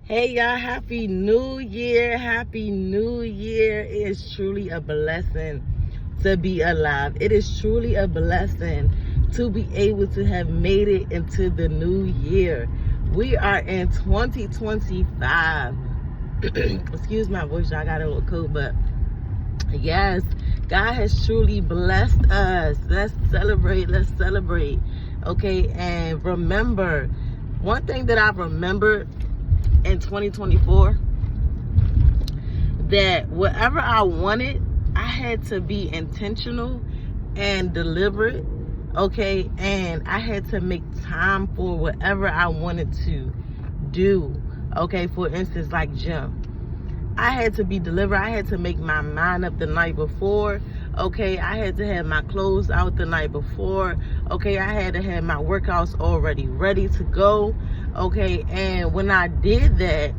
Hey y'all, happy new year. Happy new year. It is truly a blessing to be alive. It is truly a blessing to be able to have made it into the new year. We are in 2025. Excuse my voice, y'all, got a little cold, but yes, God has truly blessed us. Let's celebrate. Okay, and remember, one thing that I remembered in 2024, that whatever I wanted, I had to be intentional and deliberate, okay? And I had to make time for whatever I wanted to do, okay? For instance, like gym. I had to be deliberate. I had to make my mind up the night before, okay? I had to have my clothes out the night before, okay? I had to have my workouts already ready to go, okay? And when I did that,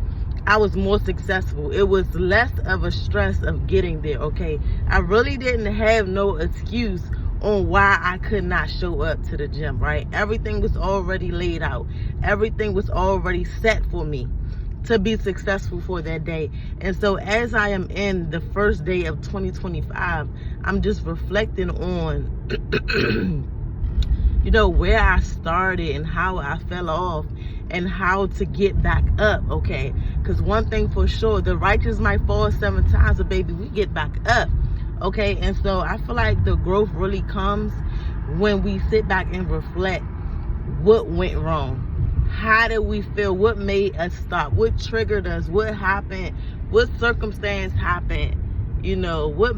I was more successful. It was less of a stress of getting there, okay? I really didn't have no excuse on why I could not show up to the gym, right? Everything was already laid out. Everything was already set for me to be successful for that day. And so as I am in the first day of 2025, I'm just reflecting on where I started and how I fell off and how to get back up, okay? Because one thing for sure, the righteous might fall 7 times, but baby, we get back up, okay? And so I feel like the growth really comes when we sit back and reflect what went wrong. How did we feel? What made us stop? What triggered us? What happened? What circumstance happened? What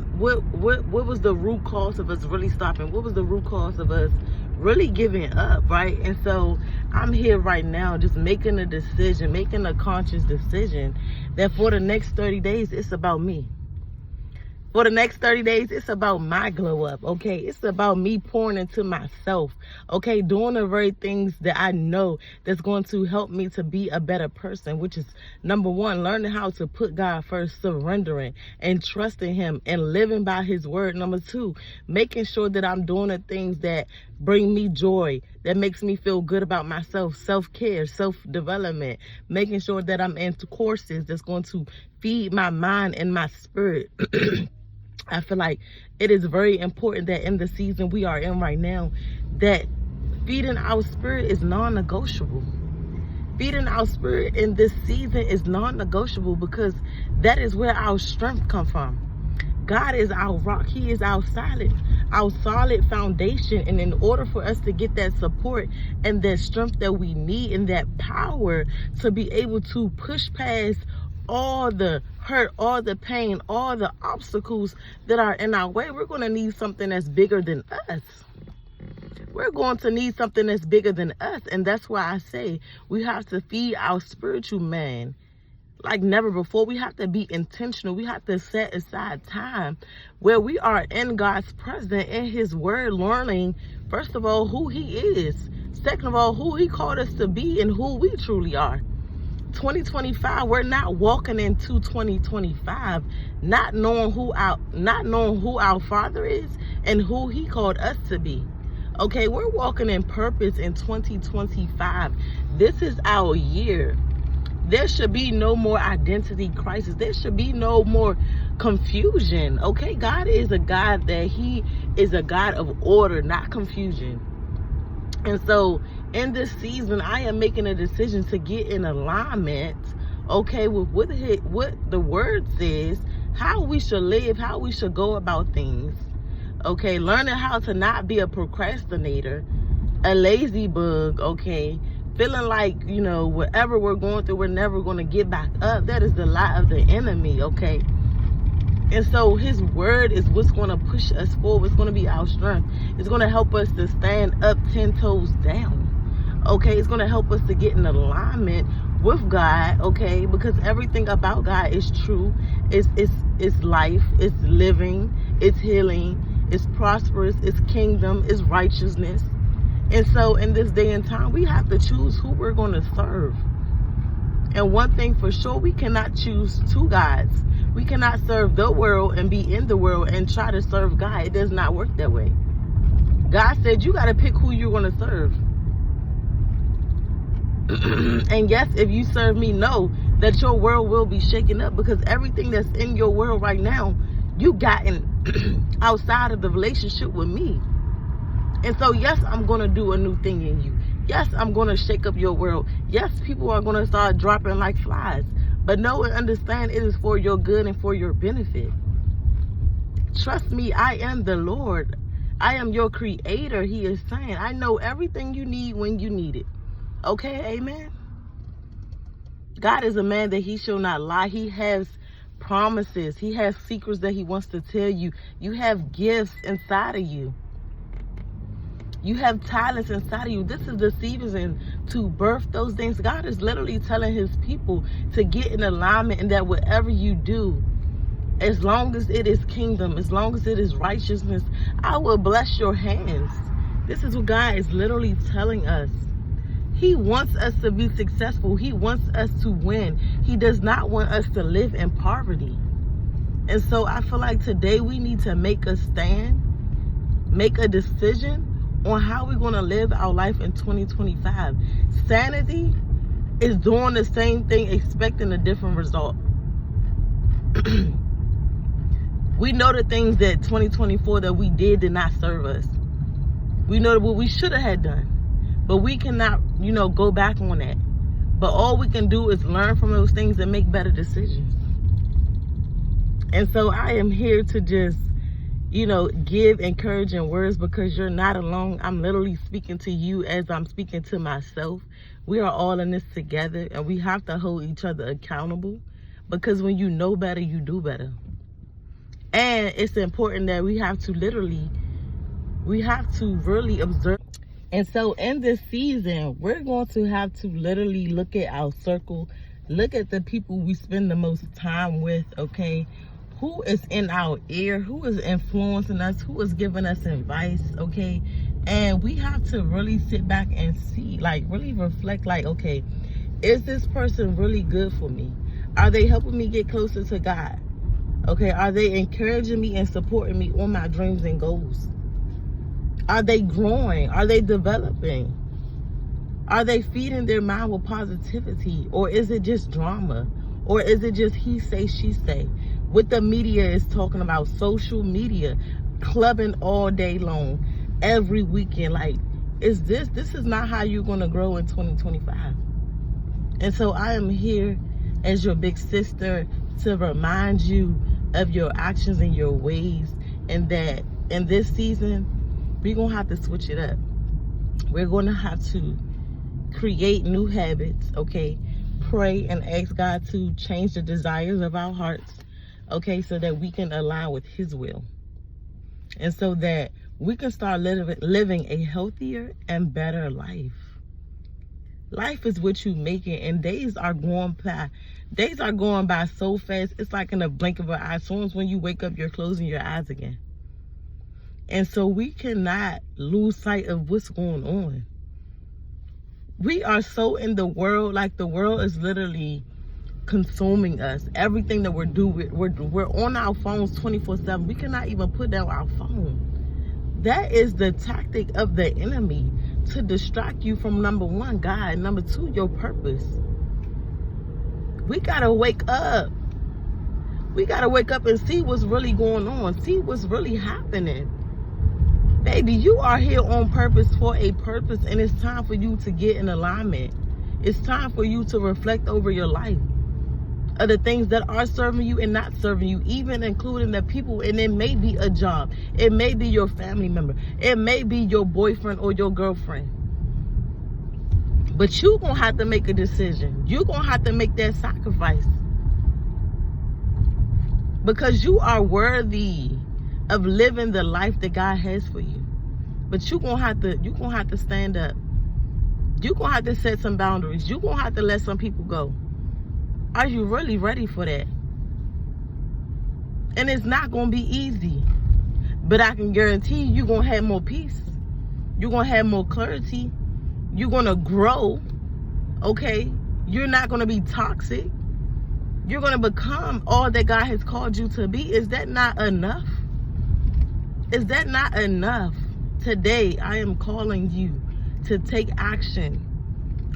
was the root cause of us really stopping? What was the root cause of us really giving up, right? And so I'm here right now just making a conscious decision that for the next 30 days, it's about me. For the next 30 days, it's about my glow up, okay? It's about me pouring into myself, okay? Doing the very things that I know that's going to help me to be a better person, which is number one, learning how to put God first, surrendering and trusting him and living by his word. Number two, making sure that I'm doing the things that bring me joy, that makes me feel good about myself, self-care, self-development, making sure that I'm into courses that's going to feed my mind and my spirit. I feel like it is very important that in the season we are in right now, that feeding our spirit is non-negotiable. Feeding our spirit in this season is non-negotiable because that is where our strength comes from. God is our rock. He is our solid foundation. And in order for us to get that support and that strength that we need and that power to be able to push past all the hurt, all the pain, all the obstacles that are in our way, we're going to need something that's bigger than us. We're going to need something that's bigger than us. And that's why I say we have to feed our spiritual man like never before. We have to be intentional. We have to set aside time where we are in God's presence, in his word, learning, first of all, who he is. Second of all, who he called us to be and who we truly are. 2025, we're not walking into 2025 not knowing who our Father is and who he called us to be. Okay, we're walking in purpose in 2025. This is our year. There should be no more identity crisis. There should be no more confusion. Okay, God is a God of order, not confusion. And so in this season, I am making a decision to get in alignment, okay, with what the word says, how we should live, how we should go about things, okay, learning how to not be a procrastinator, a lazy bug, okay, feeling like, whatever we're going through, we're never going to get back up. That is the lie of the enemy, okay? And so his word is what's going to push us forward. It's going to be our strength. It's going to help us to stand up 10 toes down. Okay, it's going to help us to get in alignment with God, okay? Because everything about God is true. It's life, it's living, it's healing, it's prosperous, it's kingdom, it's righteousness. And so in this day and time, we have to choose who we're going to serve. And one thing for sure, we cannot choose two gods. We cannot serve the world and be in the world and try to serve God. It does not work that way. God said you got to pick who you're going to serve. And yes, if you serve me, no, that your world will be shaken up, because everything that's in your world right now, you gotten outside of the relationship with me. And so, yes, I'm going to do a new thing in you. Yes, I'm going to shake up your world. Yes, people are going to start dropping like flies. But know and understand it is for your good and for your benefit. Trust me, I am the Lord. I am your creator, he is saying. I know everything you need when you need it. Okay, amen? God is a man that he shall not lie. He has promises. He has secrets that he wants to tell you. You have gifts inside of you. You have talents inside of you. This is the season to birth those things. God is literally telling his people to get in alignment, and that whatever you do, as long as it is kingdom, as long as it is righteousness, I will bless your hands. This is what God is literally telling us. He wants us to be successful. He wants us to win. He does not want us to live in poverty. And so I feel like today we need to make a stand, make a decision on how we're going to live our life in 2025. Sanity is doing the same thing, expecting a different result. We know the things that 2024 that we did not serve us. We know what we should have had done. But we cannot, go back on that. But all we can do is learn from those things and make better decisions. And so I am here to just, give encouraging words, because you're not alone. I'm literally speaking to you as I'm speaking to myself. We are all in this together, and we have to hold each other accountable, because when you know better, you do better. And it's important that we have to really observe. And so in this season, we're going to have to literally look at our circle, look at the people we spend the most time with, okay? Who is in our ear? Who is influencing us? Who is giving us advice, okay? And we have to really sit back and see, really reflect, okay, is this person really good for me? Are they helping me get closer to God? Okay, are they encouraging me and supporting me on my dreams and goals? Are they growing? Are they developing? Are they feeding their mind with positivity? Or is it just drama? Or is it just he say, she say? What the media is talking about, social media, clubbing all day long, every weekend. This is not how you're going to grow in 2025. And so I am here as your big sister to remind you of your actions and your ways, and that in this season, we're going to have to switch it up. We're going to have to create new habits, okay? Pray and ask God to change the desires of our hearts, okay, so that we can align with his will. And so that we can start living a healthier and better life. Life is what you make it, and days are going by so fast. It's like in a blink of an eye. As soon as when you wake up, you're closing your eyes again. And so we cannot lose sight of what's going on. We are so in the world, the world is literally consuming us. Everything that we're doing, we're on our phones 24/7. We cannot even put down our phone. That is the tactic of the enemy, to distract you from, number one, God, number two, your purpose. We gotta wake up. We gotta wake up and see what's really going on, see what's really happening. Baby, you are here on purpose for a purpose, and it's time for you to get in alignment. It's time for you to reflect over your life, of the things that are serving you and not serving you, even including the people. And it may be a job, it may be your family member, it may be your boyfriend or your girlfriend. But you're going to have to make a decision. You're going to have to make that sacrifice, because you are worthy of living the life that God has for you. But you're gonna have to stand up. You're gonna have to set some boundaries. You're gonna have to let some people go. Are you really ready for that? And it's not gonna be easy, but I can guarantee you're gonna have more peace. You're gonna have more clarity. You're gonna grow, okay? You're not gonna be toxic. You're gonna become all that God has called you to be. Is that not enough? Is that not enough? Today, I am calling you to take action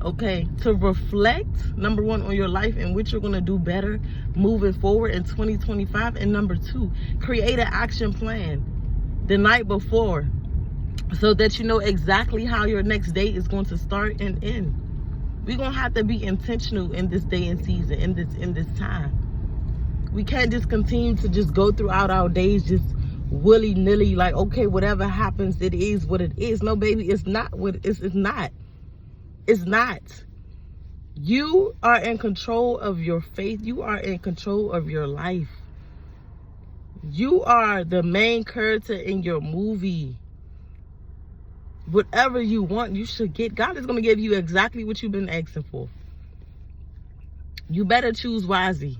okay, to reflect, number one, on your life and what you're going to do better moving forward in 2025. And number two, create an action plan the night before so that you know exactly how your next day is going to start and end. We're going to have to be intentional in this day and season, in this time. We can't just continue to just go throughout our days just willy-nilly, like, okay, whatever happens, it is what it is. No, baby, it's not what it's not. It's not. You are in control of your faith. You are in control of your life. You are the main character in your movie. Whatever you want, you should get. God is going to give you exactly what you've been asking for. You better choose wisely.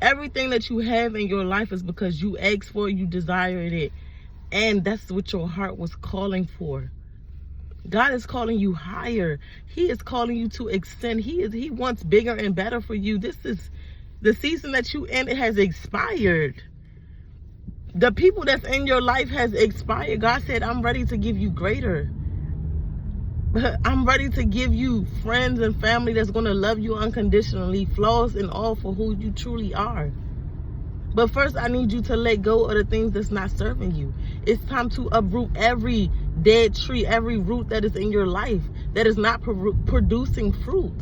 Everything that you have in your life is because you asked for it, you desired it. And that's what your heart was calling for. God is calling you higher. He is calling you to extend. He wants bigger and better for you. This is the season that you in. It has expired. The people that's in your life has expired. God said, I'm ready to give you greater. I'm ready to give you friends and family that's going to love you unconditionally, flaws and all, for who you truly are. But first, I need you to let go of the things that's not serving you. It's time to uproot every dead tree, every root that is in your life that is not producing fruit.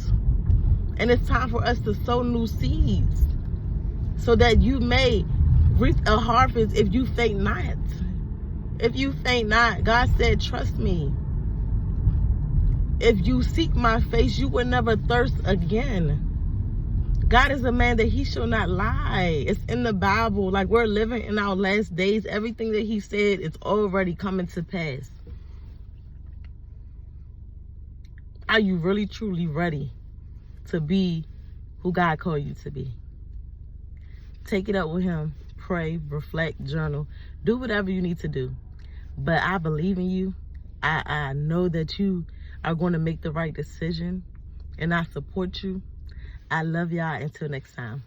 And it's time for us to sow new seeds so that you may reap a harvest if you faint not. If you faint not, God said, trust me. If you seek my face, you will never thirst again. God is a man that he shall not lie. It's in the Bible. Like, we're living in our last days. Everything that he said is already coming to pass. Are you really, truly ready to be who God called you to be? Take it up with him. Pray, reflect, journal. Do whatever you need to do. But I believe in you. I know that you are going to make the right decision. And I support you. I love y'all. Until next time.